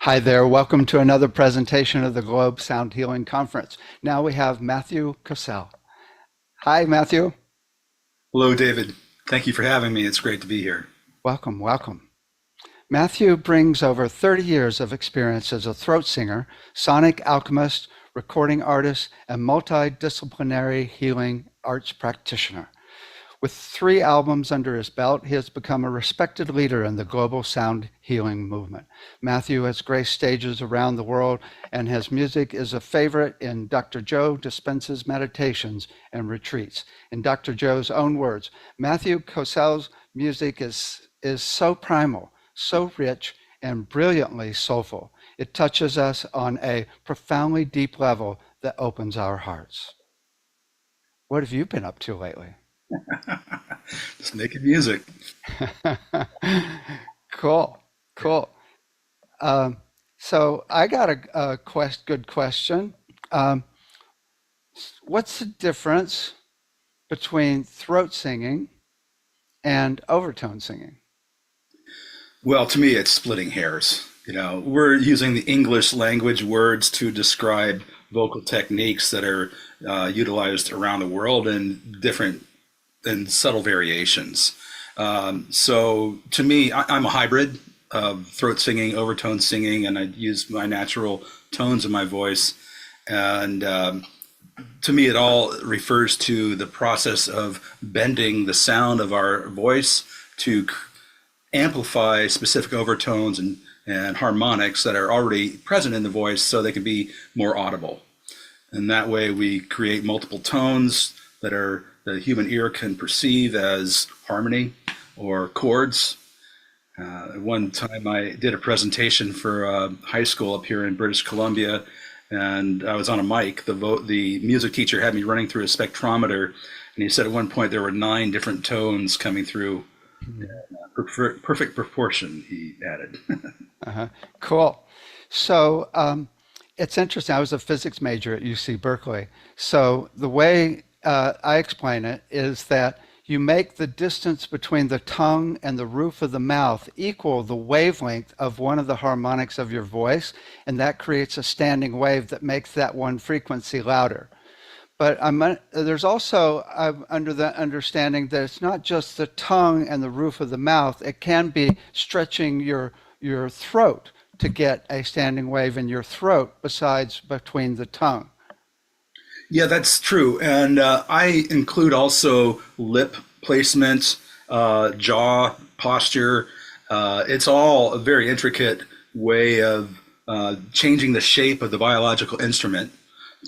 Hi there. Welcome to another presentation of the Globe Sound Healing Conference. Now we have Matthew Kocel. Hi, Matthew. Hello, David. Thank you for having me. It's great to be here. Welcome, welcome. Matthew brings over 30 years of experience as a throat singer, sonic alchemist, recording artist, and multidisciplinary healing arts practitioner. With 3 albums under his belt, he has become a respected leader in the global sound healing movement. Matthew has graced stages around the world, and his music is a favorite in Dr. Joe Dispenza's meditations and retreats. In Dr. Joe's own words, Matthew Kosel's music is so primal, so rich, and brilliantly soulful. It touches us on a profoundly deep level that opens our hearts. What have you been up to lately? Just making music. Cool, cool. Um, so I got a good question. Um, what's the difference between throat singing and overtone singing? Well, to me, it's splitting hairs. We're using the English language words to describe vocal techniques that are utilized around the world in different and subtle variations. So to me, I'm a hybrid of throat singing, overtone singing, and I use my natural tones of my voice. And to me, it all refers to the process of bending the sound of our voice to amplify specific overtones and harmonics that are already present in the voice so they can be more audible. And that way we create multiple tones that are the human ear can perceive as harmony or chords. One time I did a presentation for high school up here in British Columbia, and I was on a mic. The music teacher had me running through a spectrometer, and he said at one point there were 9 different tones coming through. Perfect proportion, he added. Uh-huh. Cool. So it's interesting. I was a physics major at UC Berkeley. So the way I explain it is that you make the distance between the tongue and the roof of the mouth equal the wavelength of one of the harmonics of your voice, and that creates a standing wave that makes that one frequency louder. But there's also, I'm under the understanding that it's not just the tongue and the roof of the mouth. It can be stretching your throat to get a standing wave in your throat besides between the tongue. Yeah, that's true. And I include also lip placement, jaw posture. It's all a very intricate way of changing the shape of the biological instrument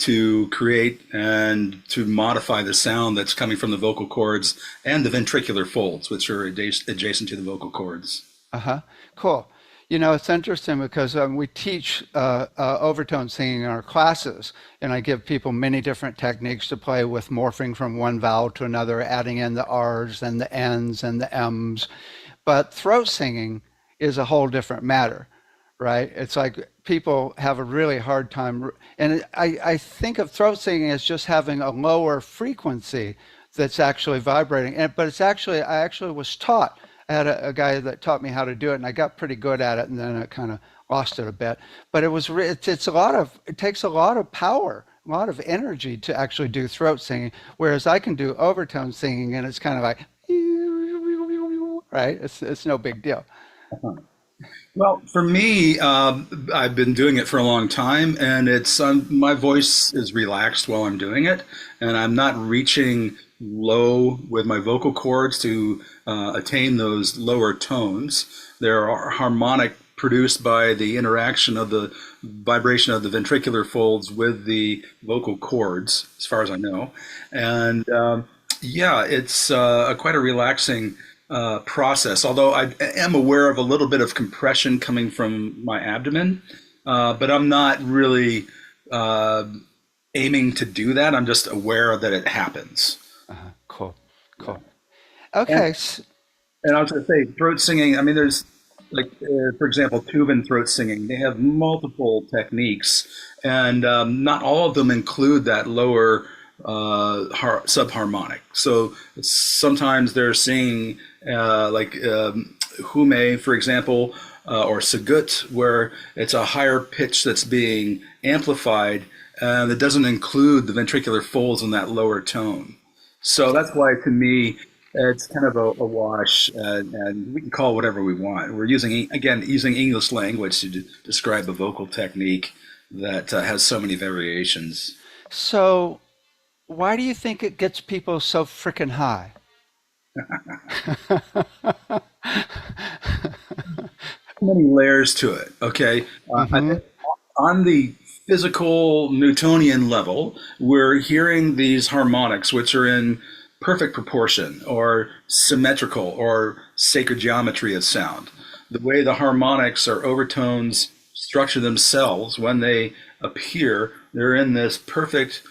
to create and to modify the sound that's coming from the vocal cords and the ventricular folds, which are adjacent to the vocal cords. Uh-huh. Cool. You know, it's interesting because we teach overtone singing in our classes, and I give people many different techniques to play with morphing from one vowel to another, adding in the R's and the N's and the M's. But throat singing is a whole different matter, right? It's like people have a really hard time, and I think of throat singing as just having a lower frequency that's actually vibrating. But it's actually, I actually was taught. I had a guy that taught me how to do it, and I got pretty good at it, and then I kind of lost it a bit. But it's a lot of it takes a lot of power, a lot of energy to actually do throat singing. Whereas I can do overtone singing, and it's kind of like right. It's no big deal. Well, for me, I've been doing it for a long time, and it's my voice is relaxed while I'm doing it, and I'm not reaching low with my vocal cords to attain those lower tones. There are harmonic produced by the interaction of the vibration of the ventricular folds with the vocal cords, as far as I know, and yeah, it's quite a relaxing process. Although I am aware of a little bit of compression coming from my abdomen, but I'm not really uh, aiming to do that. I'm just aware that it happens. Cool, cool. And, Okay. and I was going to say, throat singing. I mean, there's like, for example, Tuvan throat singing. They have multiple techniques, and not all of them include that lower subharmonic. So sometimes they're singing like Hume, for example, or sagut, where it's a higher pitch that's being amplified, and it doesn't include the ventricular folds in that lower tone. So that's why, to me, it's kind of a wash, and we can call it whatever we want. We're using, again, using English language to describe a vocal technique that has so many variations. So, why do you think it gets people so freaking high? Many layers to it. Okay, I Hmm. think on the physical Newtonian level, we're hearing these harmonics, which are in perfect proportion or symmetrical or sacred geometry of sound. The way the harmonics or overtones structure themselves when they appear, they're in this perfect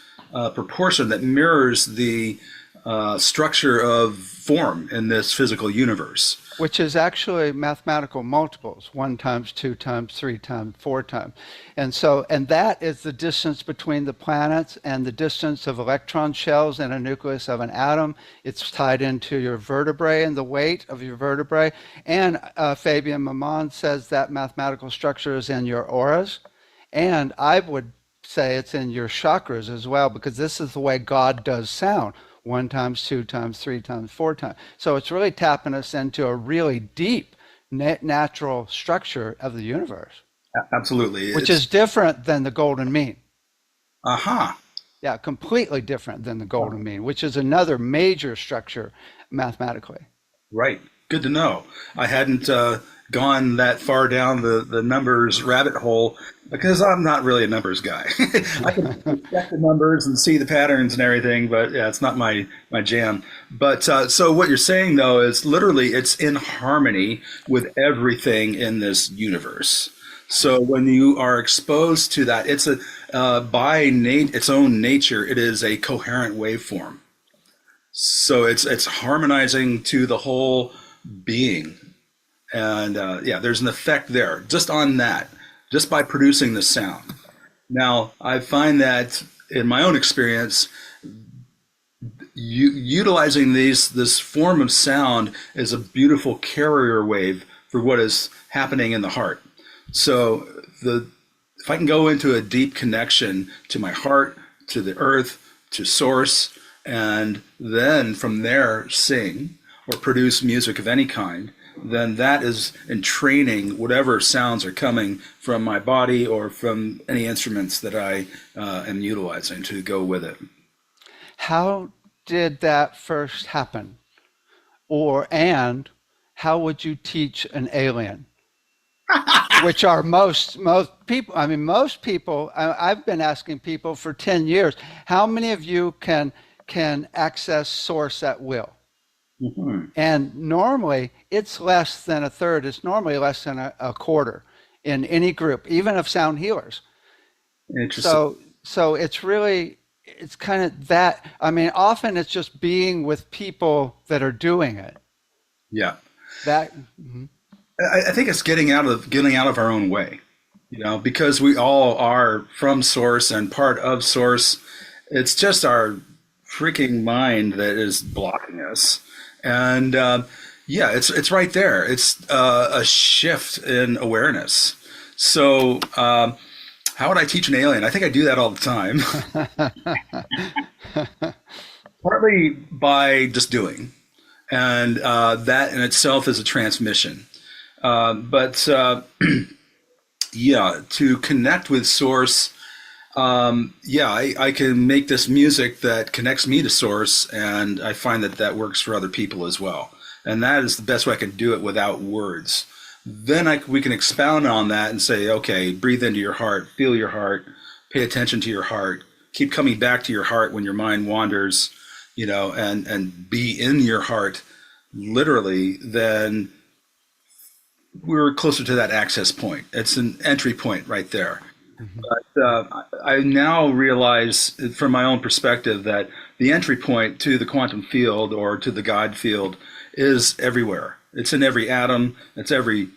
proportion that mirrors the structure of form in this physical universe. Which is actually mathematical multiples, one times, two times, three times, four times. And that is the distance between the planets and the distance of electron shells in a nucleus of an atom. It's tied into your vertebrae and the weight of your vertebrae. And Fabian Maman says that mathematical structure is in your auras. And I would say it's in your chakras as well, because this is the way God does sound: one times, two times, three times, four times. So it's really tapping us into a really deep natural structure of the universe, Absolutely. which is It's different than the golden mean. aha. Yeah, completely different than the golden mean, which is another major structure mathematically. Right. Good to know. I hadn't gone that far down the numbers rabbit hole because I'm not really a numbers guy. I can check the numbers and see the patterns and everything, but yeah, it's not my jam. But so what you're saying though is literally it's in harmony with everything in this universe. So when you are exposed to that, it's a by its own nature, it is a coherent waveform. So it's harmonizing to the whole being, and yeah, there's an effect there just on that, just by producing the sound. Now, I find that in my own experience, utilizing this form of sound is a beautiful carrier wave for what is happening in the heart. So the if I can go into a deep connection to my heart, to the earth, to source, and then from there sing or produce music of any kind, then that is entraining whatever sounds are coming from my body or from any instruments that I am utilizing to go with it. How did that first happen? And how would you teach an alien? Which are most people. I mean, most people. I've been asking people for 10 years. How many of you can access source at will? Mhm. And normally, it's less than a third. It's normally less than a quarter in any group, even of sound healers. Interesting. So it's really it's kind of that. I mean, often it's just being with people that are doing it. Yeah. That I think it's getting out of our own way, because we all are from source and part of source. It's just our freaking mind that is blocking us, and yeah, it's right there. It's a shift in awareness. So, how would I teach an alien? I think I do that all the time. Partly by just doing, and that in itself is a transmission. But yeah, to connect with source, yeah, I can make this music that connects me to source, and I find that that works for other people as well. And that is the best way I can do it without words. Then we can expound on that and say, okay, breathe into your heart, feel your heart, pay attention to your heart, keep coming back to your heart when your mind wanders, and be in your heart literally. Then we're closer to that access point. It's an entry point right there. But I now realize from my own perspective that the entry point to the quantum field or to the God field is everywhere. It's in every atom. It's every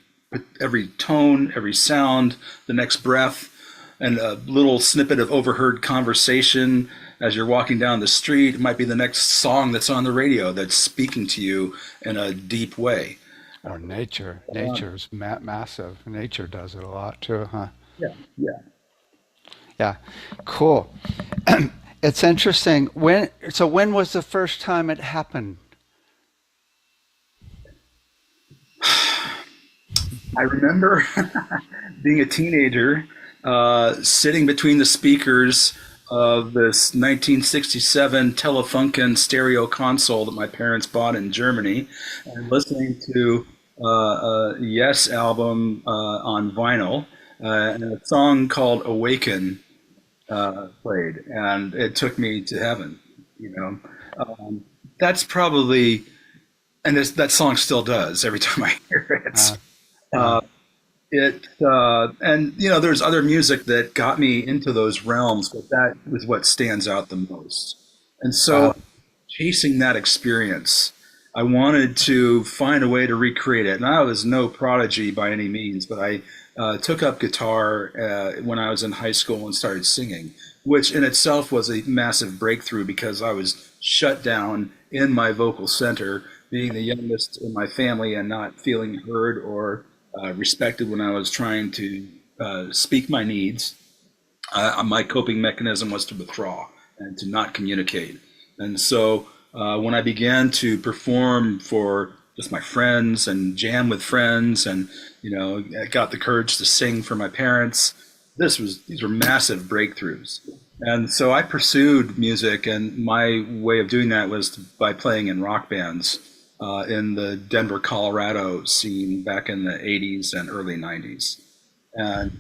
tone, every sound, the next breath, and a little snippet of overheard conversation as you're walking down the street. It might be the next song that's on the radio that's speaking to you in a deep way. Or nature. Um, Nature's massive. Nature does it a lot too, huh? yeah, yeah. Yeah. Cool. It's interesting. When was the first time it happened? I remember being a teenager, sitting between the speakers of this 1967 Telefunken stereo console that my parents bought in Germany, and listening to a Yes album on vinyl, and a song called "Awaken" played, and it took me to heaven. You know, um, that's probably, and that song still does every time I hear it. Uh, uh, Uh, and there's other music that got me into those realms, but that was what stands out the most. And so, wow. chasing that experience, I wanted to find a way to recreate it. And I was no prodigy by any means, but I took up guitar when I was in high school and started singing, which in itself was a massive breakthrough because I was shut down in my vocal center, being the youngest in my family and not feeling heard or respected when I was trying to speak my needs. My coping mechanism was to withdraw and to not communicate. And so when I began to perform for just my friends and jam with friends, and I got the courage to sing for my parents, these were massive breakthroughs. And so I pursued music, and my way of doing that was by playing in rock bands in the Denver, Colorado scene back in the 80s and early 90s. And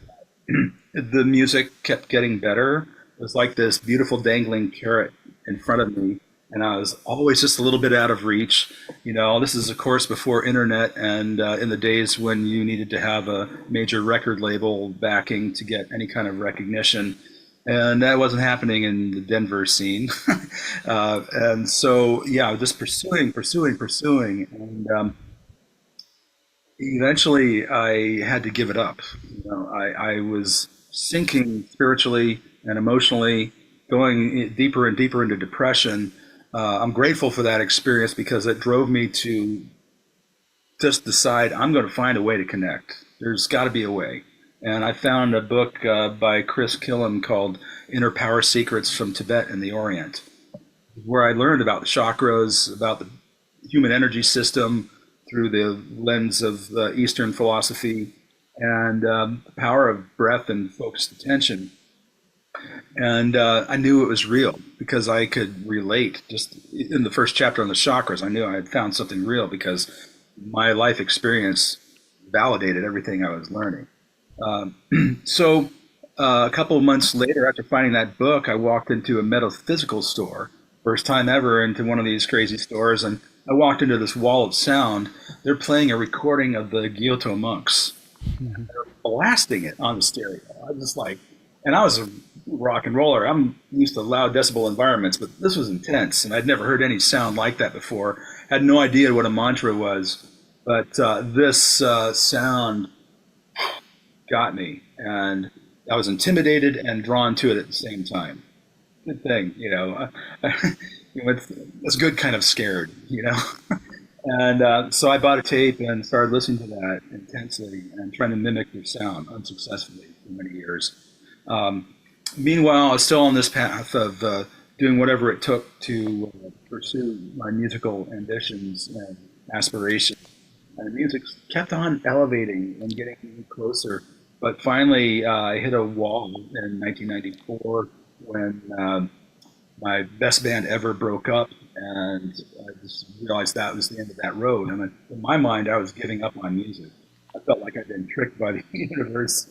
the music kept getting better. It was like this beautiful dangling carrot in front of me, and I was always just a little bit out of reach. This is of course before internet, and in the days when you needed to have a major record label backing to get any kind of recognition, and that wasn't happening in the Denver scene. And so, yeah, just pursuing, and eventually I had to give it up. I was sinking spiritually and emotionally, going deeper and deeper into depression. I'm grateful for that experience because it drove me to just decide I'm going to find a way to connect. There's got to be a way. And I found a book by Chris Killam called Inner Power Secrets from Tibet and the Orient, where I learned about the chakras, about the human energy system through the lens of Eastern philosophy, and the power of breath and focused attention. And I knew it was real because I could relate. Just in the first chapter on the chakras, I knew I had found something real because my life experience validated everything I was learning. So a couple of months later, after finding that book, I walked into a metaphysical store. First time ever into one of these crazy stores, and I walked into this wall of sound. They're playing a recording of the Kyoto monks, blasting it on the stereo. I was just like, and I was a rock and roller. I'm used to loud decibel environments, but this was intense, and I'd never heard any sound like that before. Had no idea what a mantra was, but this sound got me, and I was intimidated and drawn to it at the same time. Good thing, it's good kind of scared. And so I bought a tape and started listening to that intensely and trying to mimic their sound unsuccessfully for many years. Meanwhile, I was still on this path of doing whatever it took to pursue my musical ambitions and aspirations. And the music kept on elevating and getting closer. But finally, I hit a wall in 1994 when my best band ever broke up, and I just realized that was the end of that road. And in my mind, I was giving up on music. I felt like I'd been tricked by the universe,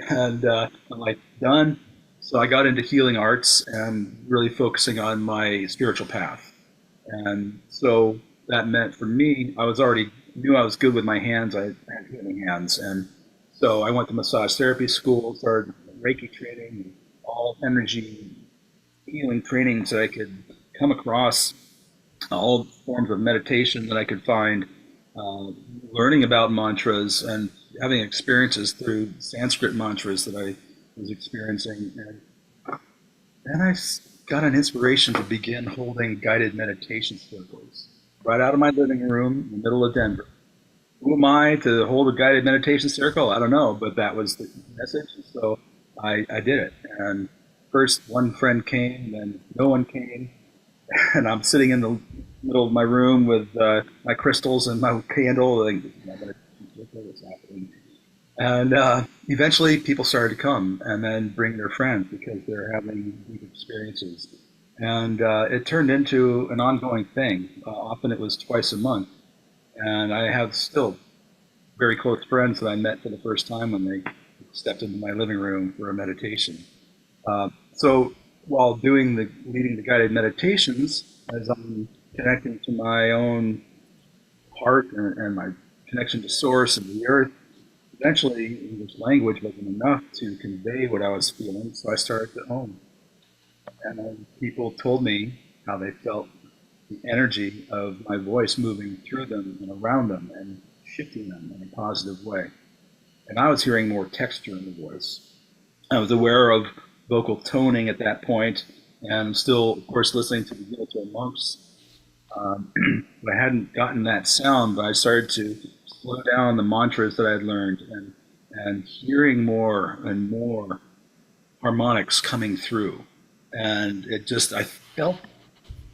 and I'm like, done. So I got into healing arts and really focusing on my spiritual path. And so that meant for me, I was already knew I was good with my hands. I had healing hands, and so I went to massage therapy school, started Reiki training, all energy healing trainings that I could come across, all forms of meditation that I could find, learning about mantras and having experiences through Sanskrit mantras that I was experiencing. And then got an inspiration to begin holding guided meditation circles right out of my living room in the middle of Denver. who am I to hold a guided meditation circle? I don't know, but that was the message. So I did it. And first one friend came, then no one came. And I'm sitting in the middle of my room with my crystals and my candle. Like, this is my meditation circle, what's happening? And eventually people started to come and then bring their friends because they're having deep experiences. And it turned into an ongoing thing. Often it was twice a month. And I have still very close friends that I met for the first time when they stepped into my living room for a meditation. So while leading the guided meditations, as I'm connecting to my own heart and my connection to source and the earth, eventually English language wasn't enough to convey what I was feeling, so I started to own. And then people told me how they felt the energy of my voice moving through them and around them and shifting them in a positive way. And I was hearing more texture in the voice. I was aware of vocal toning at that point, and still, of course, listening to the Kocel monks. But I hadn't gotten that sound, but I started to slow down the mantras that I had learned and hearing more and more harmonics coming through. And I felt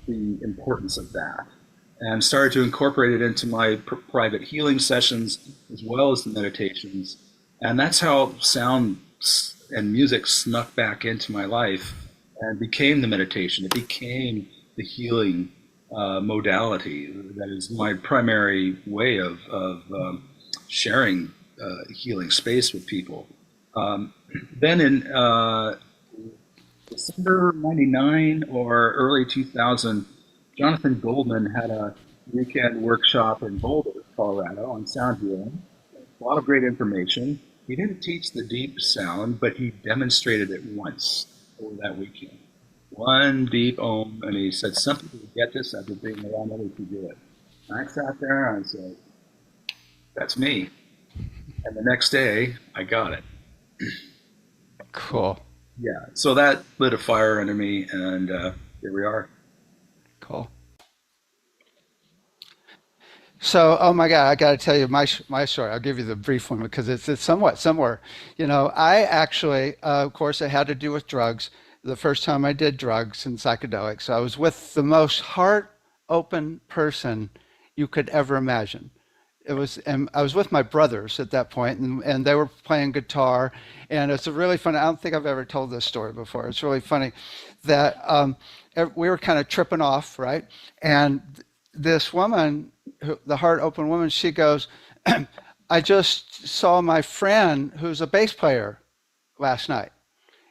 the importance of that and started to incorporate it into my private healing sessions as well as the meditations. And that's how sound and music snuck back into my life and became the meditation. It became the healing modality that is my primary way of sharing healing space with people. Um, then in December '99 or early 2000, Jonathan Goldman had a weekend workshop in Boulder, Colorado, on sound healing. A lot of great information. He didn't teach the deep sound, but he demonstrated it once over that weekend. One deep om, and he said, some people get this after being around others who do it. And I sat there and I said, that's me. And the next day, I got it. Cool. Yeah. So that lit a fire under me, and here we are. Cool. So, oh my God, I got to tell you my story. I'll give you the brief one because it's somewhat similar. I actually, of course, it had to do with drugs. The first time I did drugs and psychedelics, I was with the most heart open person you could ever imagine. And I was with my brothers at that point, and they were playing guitar. And it's a really funny. I don't think I've ever told this story before. It's really funny that we were kind of tripping off, right? And this woman, the heart open woman, she goes, I just saw my friend who's a bass player last night.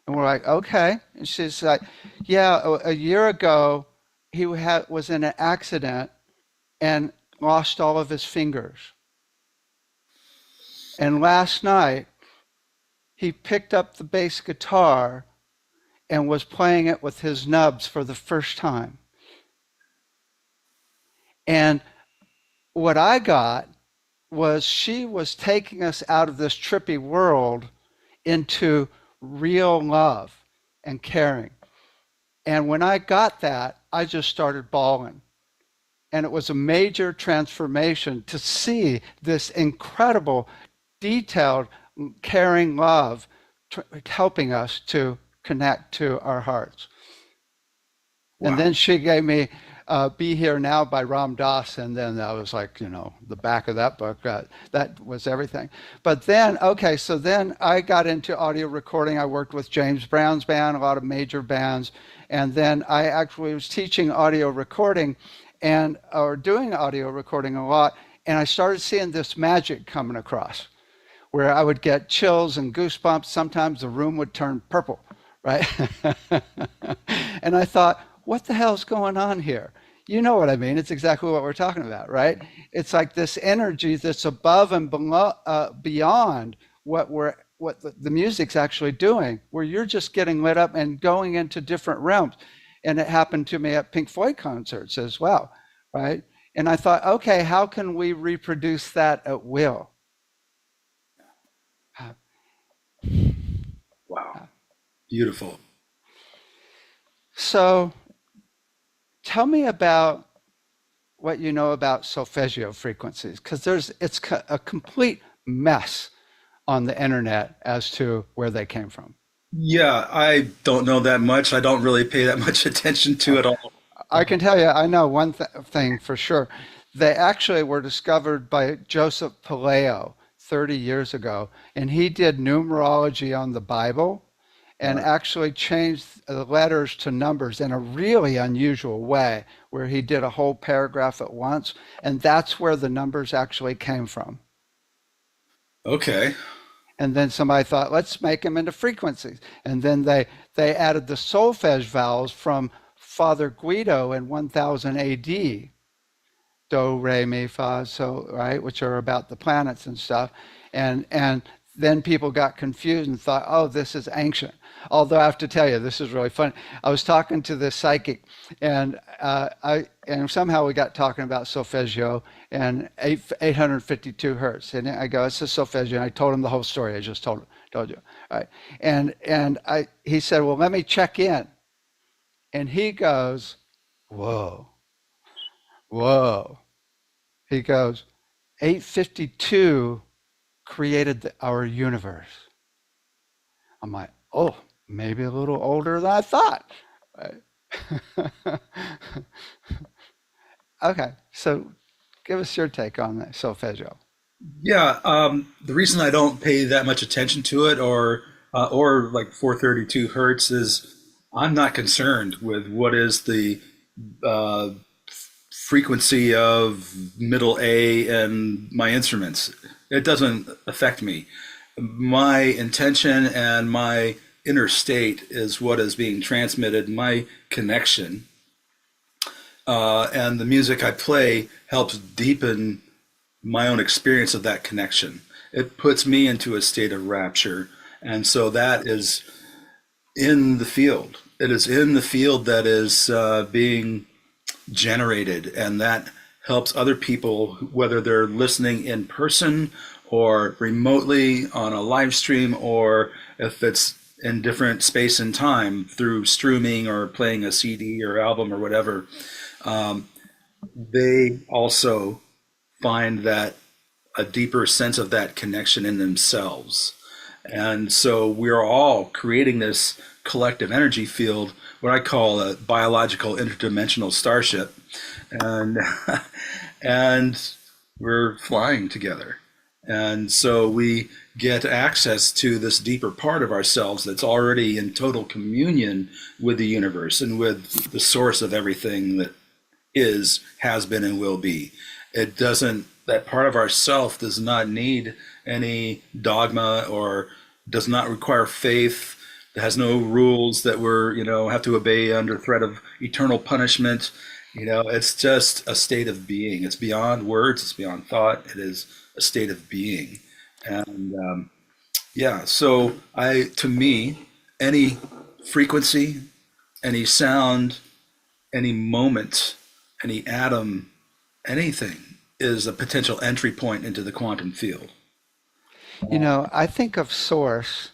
And we're like, okay. And she's like, yeah, a year ago, was in an accident and lost all of his fingers. And last night, he picked up the bass guitar and was playing it with his nubs for the first time. And what I got was she was taking us out of this trippy world into real love and caring. And when I got that, I just started bawling. And it was a major transformation to see this incredible, detailed, caring love helping us to connect to our hearts. And Wow. then she gave me Be Here Now by Ram Dass. And then that was like, the back of that book. That was everything. But then, okay, so then I got into audio recording. I worked with James Brown's band, a lot of major bands. And then I actually was teaching audio recording or doing audio recording a lot. And I started seeing this magic coming across where I would get chills and goosebumps. Sometimes the room would turn purple, right? And I thought, what the hell's going on here? You know what I mean? It's exactly what we're talking about, right? It's like this energy that's above and below, beyond what the music's actually doing, where you're just getting lit up and going into different realms. And it happened to me at Pink Floyd concerts as well, right? And I thought, okay, how can we reproduce that at will? Wow. Beautiful. So tell me about what you know about solfeggio frequencies, because it's a complete mess on the internet as to where they came from. Yeah, I don't know that much. I don't really pay that much attention to it all. I can tell you, I know one thing for sure. They actually were discovered by Joseph Paleo 30 years ago, and he did numerology on the Bible and Uh, actually changed the letters to numbers in a really unusual way, where he did a whole paragraph at once, and that's where the numbers actually came from. okay. And then somebody thought, let's make them into frequencies. And then they added the solfege vowels from Father Guido in 1000 AD, do, re, mi, fa, so, right, which are about the planets and stuff. And then people got confused and thought, oh, this is ancient. Although I have to tell you, this is really funny. I was talking to this psychic, and and somehow we got talking about solfeggio and 852 hertz. And I go, it's a solfeggio. And I told him the whole story. I just told you. All right. And he said, well, let me check in. And he goes, whoa, whoa. He goes, 852 created our universe. I'm like, oh, maybe a little older than I thought. Right? Okay, so give us your take on that solfeggio. Yeah, the reason I don't pay that much attention to it, or like 432 hertz, is I'm not concerned with what is the uh, frequency of middle A and my instruments. It doesn't affect me. My intention and my inner state is what is being transmitted. My connection and the music I play helps deepen my own experience of that connection. It puts me into a state of rapture. And so that is in the field. It is in the field that is being generated, and that helps other people, whether they're listening in person or remotely on a live stream, or if it's in different space and time through streaming or playing a CD or album or whatever. They also find that a deeper sense of that connection in themselves. And so we're all creating this collective energy field, what I call a biological interdimensional starship. And and we're flying together. And so we get access to this deeper part of ourselves that's already in total communion with the universe and with the source of everything that is, has been, and will be. It doesn't, that part of ourself does not need any dogma or does not require faith. It has no rules that we're, have to obey under threat of eternal punishment. It's just a state of being. It's beyond words, it's beyond thought. It is a state of being. And yeah, so to me, any frequency, any sound, any moment, any atom, anything is a potential entry point into the quantum field. I think of source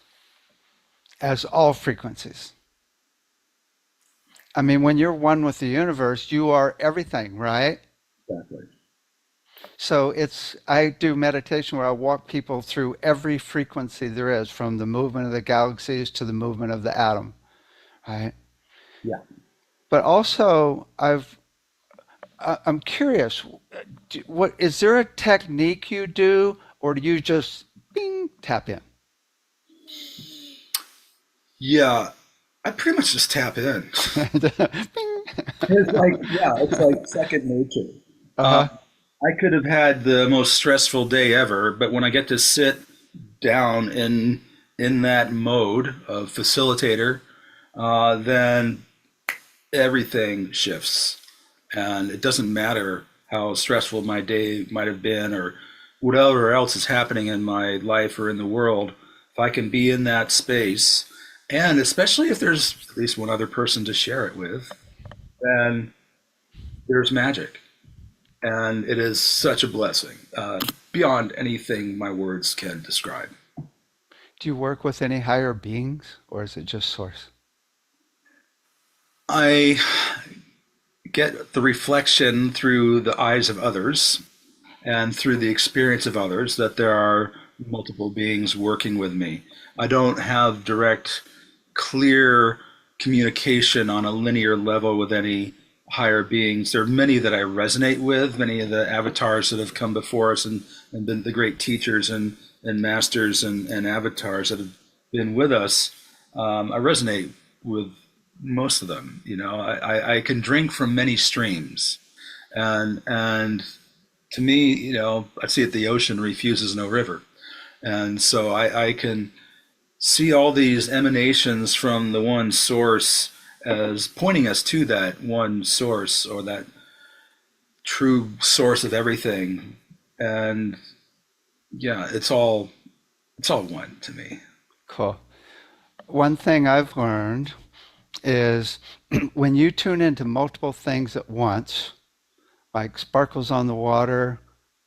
as all frequencies. I mean, when you're one with the universe, you are everything, right? Exactly. So I do meditation where I walk people through every frequency there is, from the movement of the galaxies to the movement of the atom, right? Yeah. But also, I'm curious, what is there a technique you do, or do you just bing tap in? Yeah. I pretty much just tap in. Bing. It's like, yeah, it's like second nature. Uh-huh. I could have had the most stressful day ever, but when I get to sit down in that mode of facilitator, then everything shifts, and it doesn't matter how stressful my day might have been or whatever else is happening in my life or in the world. If I can be in that space, and especially if there's at least one other person to share it with, then there's magic. And it is such a blessing, beyond anything my words can describe. Do you work with any higher beings, or is it just source? I get the reflection through the eyes of others and through the experience of others that there are multiple beings working with me. I don't have direct, clear communication on a linear level with any higher beings. There are many that I resonate with, many of the avatars that have come before us and been the great teachers and masters and avatars that have been with us. I resonate with most of them. You know, I can drink from many streams. And to me, you know, I see it, the ocean refuses no river. And so I can see all these emanations from the one source as pointing us to that one source or that true source of everything. And yeah, it's all one to me. Cool. One thing I've learned is when you tune into multiple things at once, like sparkles on the water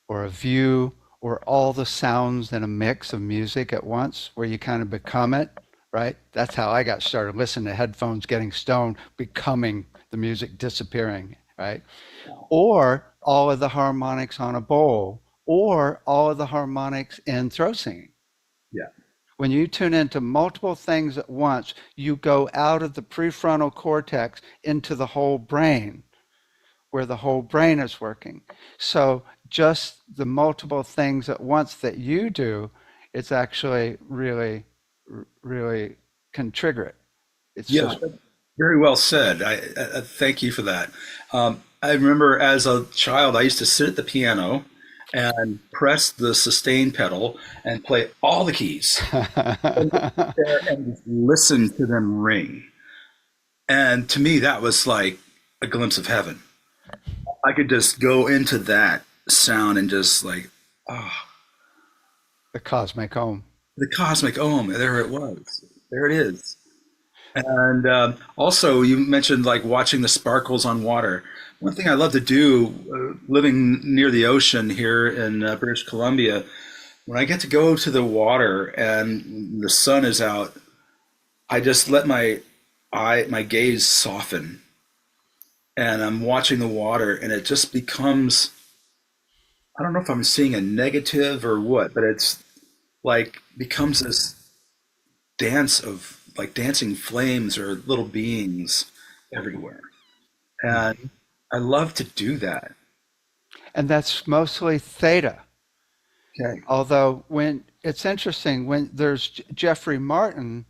or a view or all the sounds in a mix of music at once where you kind of become it, right? That's how I got started listening to headphones, getting stoned, becoming the music disappearing, right? Or all of the harmonics on a bowl or all of the harmonics in throat singing. Yeah. When you tune into multiple things at once, you go out of the prefrontal cortex into the whole brain where the whole brain is working. So just the multiple things at once that you do, it's actually really can trigger it. It's Yeah, just very well said. I thank you for that. I remember as a child, I used to sit at the piano and press the sustain pedal and play all the keys and there and just listen to them ring. And to me, that was like a glimpse of heaven. I could just go into that sound and just like, oh, the cosmic home. the cosmic ohm. There it was. There it is. And also, you mentioned like watching the sparkles on water. One thing I love to do, living near the ocean here in British Columbia, when I get to go to the water and the sun is out, I just let my gaze soften, and I'm watching the water, and it just becomes, I don't know if I'm seeing a negative or what, but it's like becomes this dance of like dancing flames or little beings everywhere. And I love to do that. And that's mostly theta. Okay. Although when it's interesting, when there's Jeffrey Martin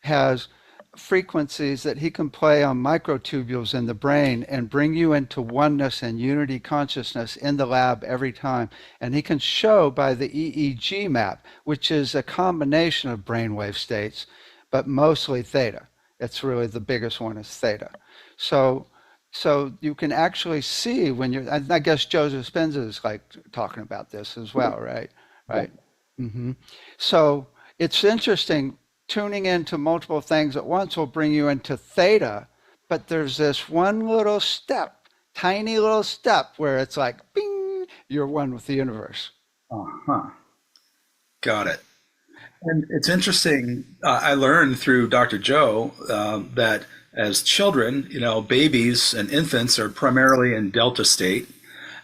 has frequencies that he can play on microtubules in the brain and bring you into oneness and unity consciousness in the lab every time. And he can show by the EEG map, which is a combination of brainwave states, but mostly theta. It's really the biggest one is theta. So so you can actually see when you're, I guess Joseph Spenza is like talking about this as well, right? Yeah. Right. So it's interesting. Tuning into multiple things at once will bring you into theta, but there's this one little step, tiny little step where it's like, bing, you're one with the universe. Uh-huh. Got it. And it's interesting. I learned through Dr. Joe that as children, you know, babies and infants are primarily in delta state,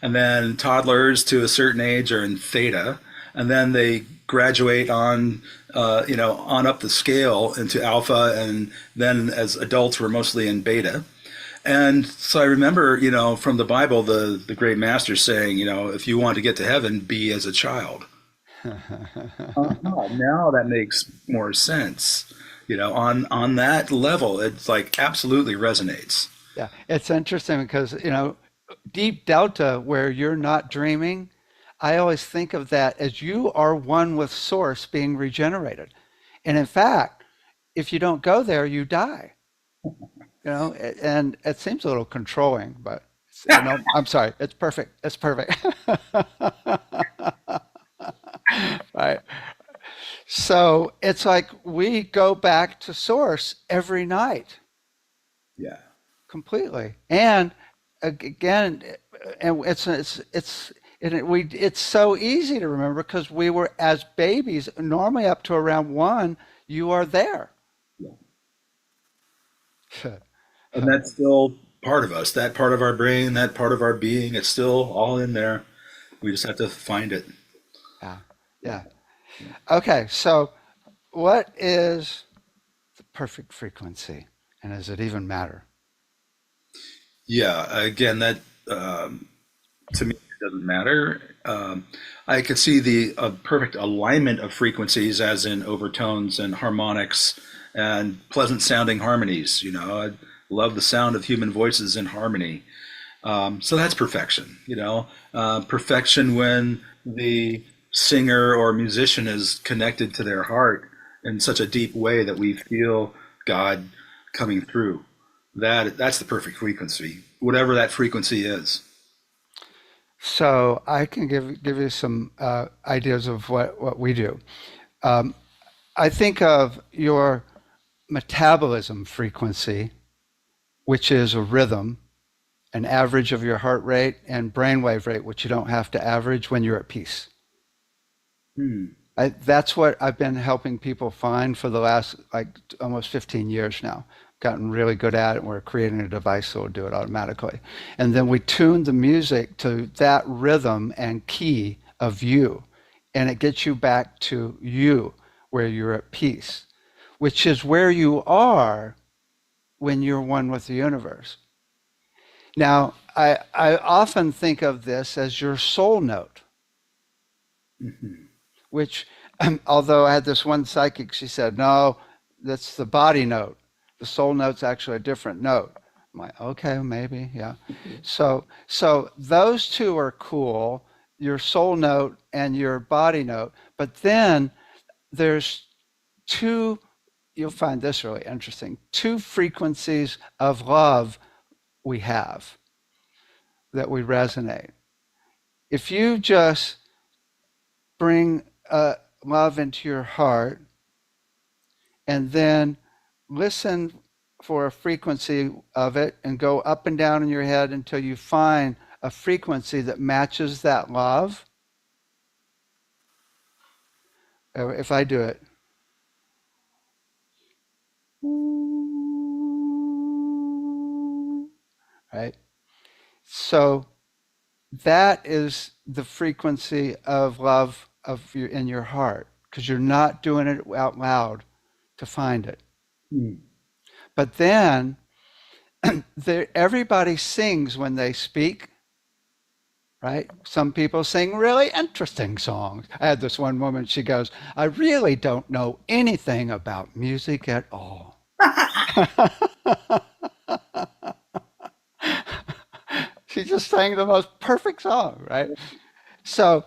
and then toddlers to a certain age are in theta, and then they graduate on, on up the scale into alpha, and then as adults we're mostly in beta. And so I remember, you know, from the Bible, the great master saying, you know, if you want to get to heaven, be as a child. Uh-huh. Now that makes more sense. You know, on that level, it's like absolutely resonates. Yeah, it's interesting because, deep delta where you're not dreaming, I always think of that as you are one with source being regenerated. And in fact, if you don't go there, you die. And it seems a little controlling, but I'm sorry, it's perfect. It's perfect. Right. So it's like we go back to source every night Yeah. completely. And again, and it's so easy to remember because we were as babies, normally up to around one, you are there. And that's still part of us, that part of our brain, that part of our being. It's still all in there. We just have to find it. Yeah. Yeah. Okay. So, what is the perfect frequency, and does it even matter? Yeah, again, that to me it doesn't matter. I could see the perfect alignment of frequencies, as in overtones and harmonics and pleasant sounding harmonies. I love the sound of human voices in harmony. So that's perfection. Perfection when the singer or musician is connected to their heart in such a deep way that we feel God coming through. That's the perfect frequency, whatever that frequency is. So, I can give you some ideas of what we do. I think of your metabolism frequency, which is a rhythm, an average of your heart rate and brainwave rate, which you don't have to average when you're at peace. Hmm. That's what I've been helping people find for the last like almost 15 years now. Gotten really good at it. We're creating a device that will do it automatically. And then we tune the music to that rhythm and key of you. And it gets you back to you, where you're at peace, which is where you are when you're one with the universe. Now, I often think of this as your soul note, Mhm. which, although I had this one psychic, she said, no, that's the body note. The soul note's actually a different note. I'm like, okay, maybe, yeah. So those two are cool, your soul note and your body note. But then there's two, you'll find this really interesting, two frequencies of love we have that we resonate. If you just bring love into your heart and then listen for a frequency of it and go up and down in your head until you find a frequency that matches that love. If I do it, right? So that is the frequency of love of you in your heart because you're not doing it out loud to find it. Hmm. But then everybody sings when they speak, right? Some people sing really interesting songs. I had this one woman, she goes, I really don't know anything about music at all. She just sang the most perfect song, right? So,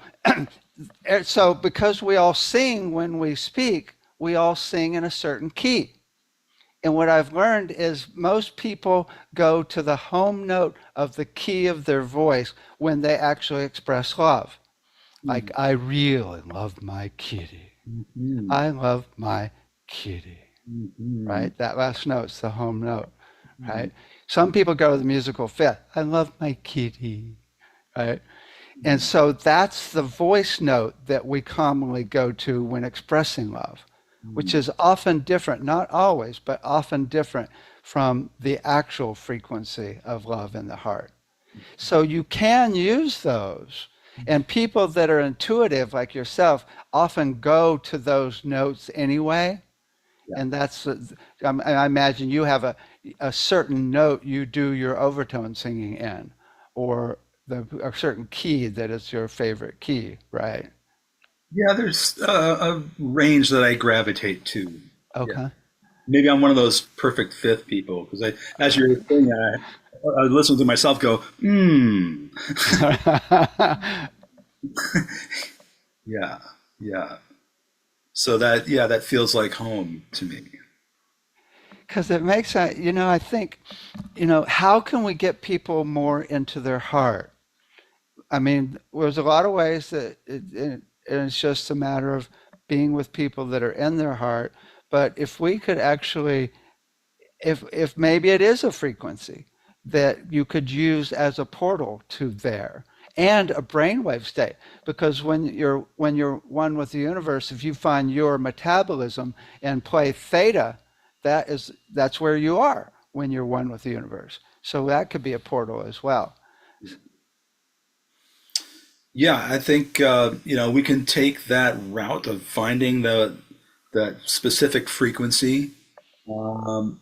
so because we all sing when we speak, we all sing in a certain key. And what I've learned is most people go to the home note of the key of their voice when they actually express love. Like, Hmm. I really love my kitty. Mhm. I love my kitty, Mhm. right? That last note's the home note, Mhm. right? Some people go to the musical fifth. I love my kitty, right? And so that's the voice note that we commonly go to when expressing love, which Mhm. is often different, not always, but often different from the actual frequency of love in the heart. So you can use those. And people that are intuitive, like yourself, often go to those notes anyway. Yeah. And that's, I imagine you have a certain note you do your overtone singing in, or a certain key that is your favorite key, right? Yeah, there's a range that I gravitate to. Yeah. Okay. Maybe I'm one of those perfect fifth people because as you're saying, I listen to myself go, hmm. Yeah, yeah. So that feels like home to me. Because it makes, I think, how can we get people more into their heart? I mean, there's a lot of ways that it's just a matter of being with people that are in their heart. But if we could actually, if maybe it is a frequency that you could use as a portal to there and a brainwave state, because when you're one with the universe, if you find your metabolism and play theta, that's where you are. when you're one with the universe. So that could be a portal as well. Yeah, I think we can take that route of finding the that specific frequency, um,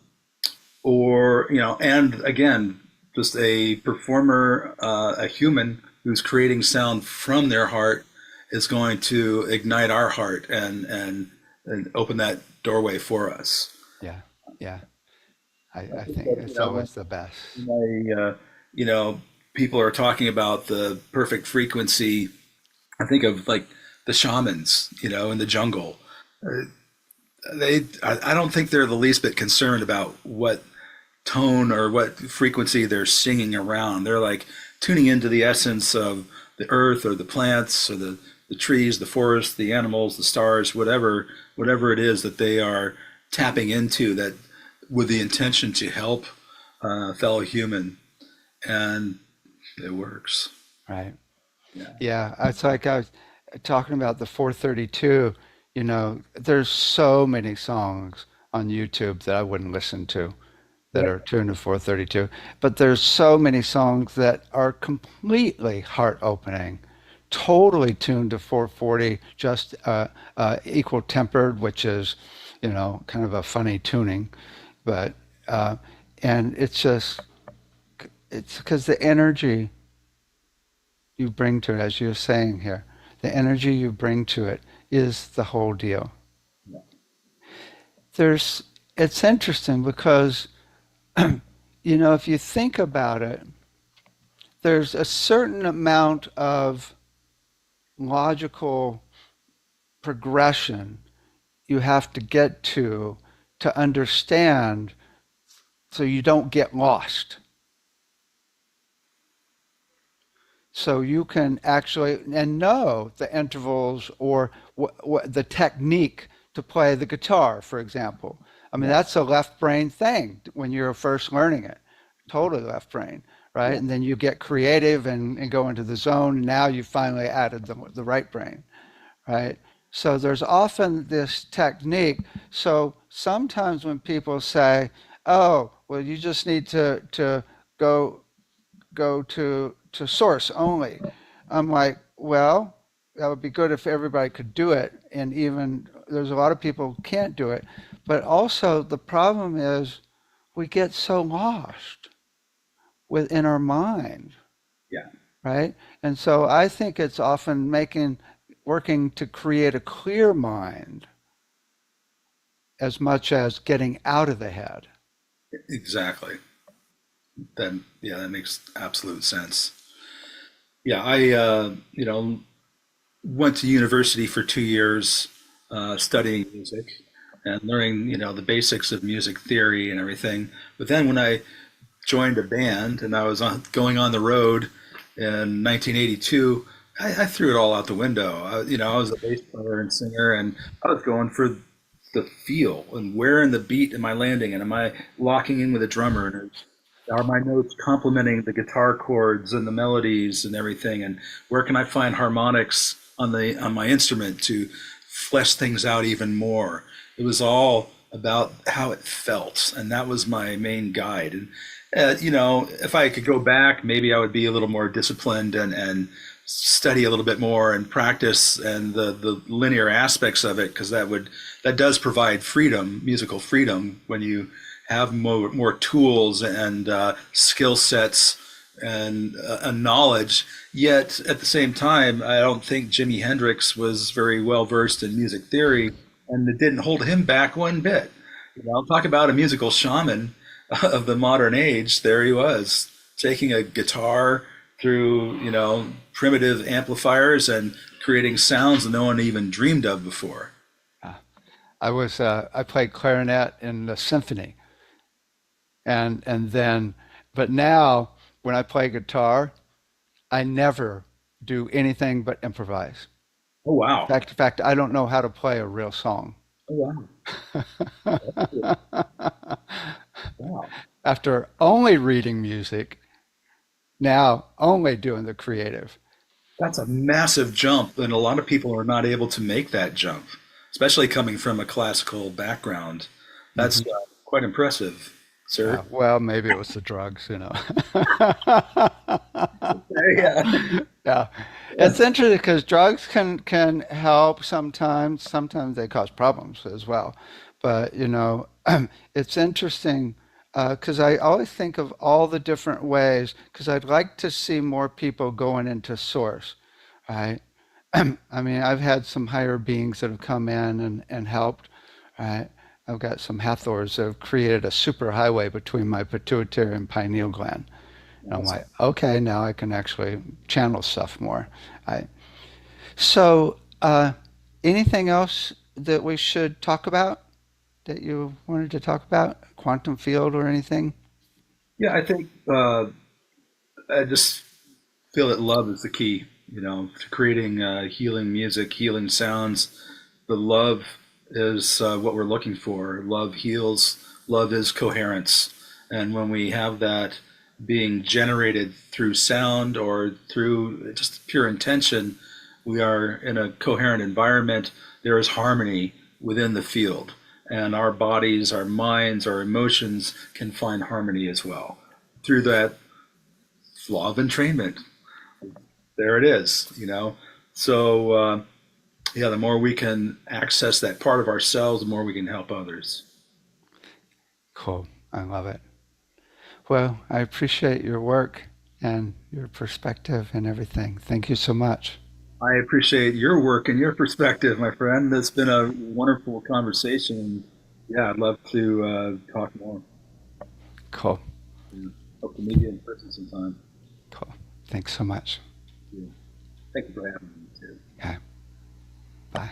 or and again, just a performer, a human who's creating sound from their heart is going to ignite our heart and open that doorway for us. Yeah, yeah. I I think think that it's always the best. when you know people are talking about the perfect frequency, I think of like the shamans, in the jungle. I don't think they're the least bit concerned about what tone or what frequency they're singing around. They're like tuning into the essence of the earth or the plants or the trees, the forest, the animals, the stars, whatever it is that they are tapping into that with the intention to help a fellow human, and it works. Right. Yeah. Yeah, it's like I was talking about the 432. There's so many songs on YouTube that I wouldn't listen to that Yep. are tuned to 432, but there's so many songs that are completely heart opening, totally tuned to 440, just equal tempered, which is, kind of a funny tuning, but uh, and it's because the energy you bring to it, as you're saying here, the energy you bring to it is the whole deal. There's, it's interesting because, if you think about it, there's a certain amount of logical progression you have to get to understand so you don't get lost. So you can actually and know the intervals or the technique to play the guitar, for example. I mean, Yeah. that's a left brain thing when you're first learning it, totally left brain, right? Yeah. And then you get creative and go into the zone. And now you finally added the right brain, right? So there's often this technique. So sometimes when people say, "Oh, well, you just need to go go to source only." I'm like, well, that would be good if everybody could do it, and even there's a lot of people who can't do it. But also the problem is we get so lost within our mind, Yeah. right? And so I think it's often making working to create a clear mind as much as getting out of the head. Exactly. That makes absolute sense. Yeah, I went to university for 2 years, studying music and learning, the basics of music theory and everything. But then when I joined a band and I was going on the road in 1982, I threw it all out the window. I was a bass player and singer, and I was going for the feel and where in the beat am I landing, and am I locking in with a drummer, and are my notes complementing the guitar chords and the melodies and everything, and where can I find harmonics on my instrument to flesh things out even more. It was all about how it felt, and that was my main guide. And if I could go back, maybe I would be a little more disciplined and study a little bit more and practice and the linear aspects of it, because that does provide freedom, musical freedom, when you have more tools and skill sets and a knowledge. Yet at the same time, I don't think Jimi Hendrix was very well versed in music theory, and it didn't hold him back one bit. Talk about a musical shaman of the modern age. There he was, taking a guitar through primitive amplifiers and creating sounds that no one even dreamed of before. I played clarinet in the symphony, and then, but now when I play guitar, I never do anything but improvise. Oh wow! In fact, I don't know how to play a real song. Oh wow! Wow! After only reading music, now only doing the creative. That's a massive jump, and a lot of people are not able to make that jump, especially coming from a classical background. That's Mhm. quite impressive. sir. Well, maybe it was the drugs, you know. Yeah. Yeah, it's interesting because drugs can help sometimes. Sometimes they cause problems as well. But you know, it's interesting because I always think of all the different ways. Because I'd like to see more people going into source, right? I mean, I've had some higher beings that have come in and helped, right? I've got some Hathors that have created a super highway between my pituitary and pineal gland. And I'm like, okay, now I can actually channel stuff more. I, so, anything else that we should talk about that you wanted to talk about? Quantum field or anything? Yeah, I think I just feel that love is the key, to creating healing music, healing sounds. The love is what we're looking for. Love heals, love is coherence. And when we have that being generated through sound or through just pure intention, we are in a coherent environment. There is harmony within the field. And our bodies, our minds, our emotions can find harmony as well through that law of entrainment. There it is. So, yeah, the more we can access that part of ourselves, the more we can help others. Cool. I love it. Well, I appreciate your work and your perspective and everything. Thank you so much. I appreciate your work and your perspective, my friend. It's been a wonderful conversation. Yeah, I'd love to talk more. Cool. Yeah. Hope to meet you in person sometime. Cool. Thanks so much. Yeah. Thank you for having me too. Okay. Bye.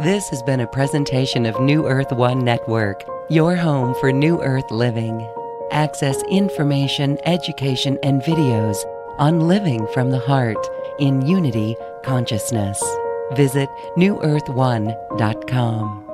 This has been a presentation of New Earth One Network, your home for New Earth living. Access information, education, and videos on living from the heart in Unity Consciousness. Visit newearth1.com.